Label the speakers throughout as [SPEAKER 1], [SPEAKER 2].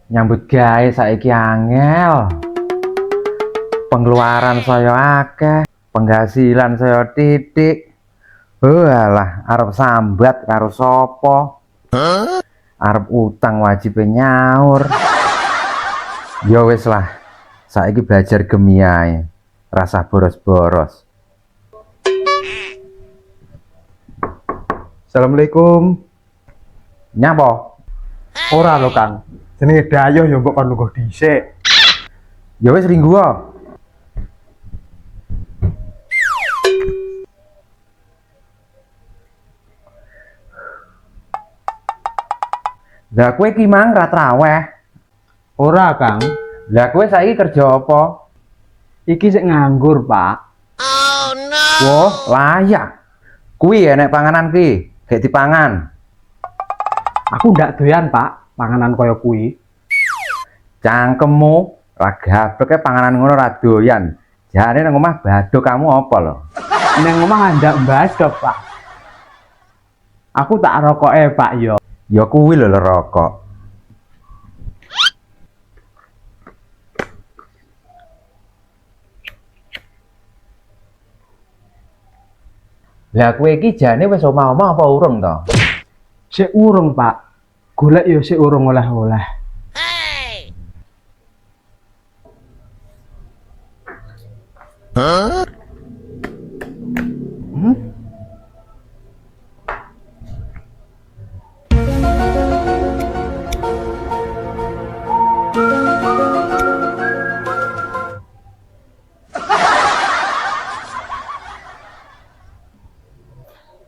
[SPEAKER 1] Nyambut gawe saiki angel. Pengeluaran saya akeh, penghasilan saya titik. Walah, arep sambat karo sapa? Arep utang wajib nyaur. Ya wis lah, saiki belajar gemi ae. Rasa boros-boros.
[SPEAKER 2] Assalamualaikum.
[SPEAKER 1] Nyapa?
[SPEAKER 2] Ora lho Kang, jenenge Dayoh ya mbok kon lungguh dhisik.
[SPEAKER 1] Ya wis ringgo. Lah kowe ki mang ra traweh.
[SPEAKER 2] Ora Kang,
[SPEAKER 1] Lah kowe saiki kerja apa?
[SPEAKER 2] iki sik nganggur Pak.
[SPEAKER 1] Wah, layak. Kuwi enek panganan ki, gek dipangan.
[SPEAKER 2] Aku ndak doyan Pak, panganan kaya kuwi.
[SPEAKER 1] Cangkemmu ra gableke panganan ngono ra doyan. Jane nang omah badhe kamu apa lho?
[SPEAKER 2] Ning omah ndak mbadhok Pak. Aku tak rokoke Pak yo.
[SPEAKER 1] Ya kuwi lho rokok. Lah kowe iki jane wis omah-omah apa urung to?
[SPEAKER 2] Sik urung Pak. Golek yo sik urung oleh-oleh.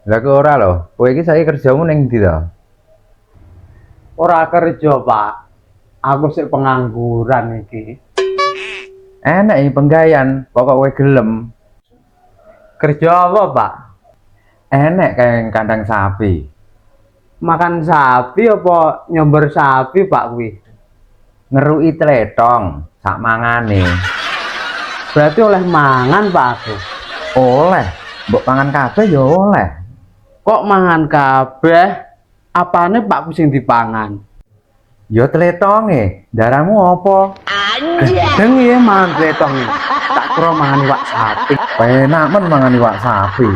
[SPEAKER 1] Lah kok ora lho, kowe iki saiki kerjamu ning ndi to?
[SPEAKER 2] Ora kerja Pak. Aku sik pengangguran iki.
[SPEAKER 1] Enak iki penggayan, pokok kowe gelem.
[SPEAKER 2] Kerja apa Pak?
[SPEAKER 1] Enek kayak kandang sapi.
[SPEAKER 2] Makan sapi apa nyomber sapi Pak kuwi?
[SPEAKER 1] Ngeruki tletong sak mangane.
[SPEAKER 2] Berarti oleh mangan Pak aku.
[SPEAKER 1] Oleh, mbok pangan kabeh ya oleh.
[SPEAKER 2] Kok mangan kabeh? Apane Pak ku sing dipangan?
[SPEAKER 1] Ya tletonge, darahmu apa?
[SPEAKER 2] Gedeng ya mangan tletong. Tak kira mangan iwak sapi.
[SPEAKER 1] Penak men mangan iwak sapi.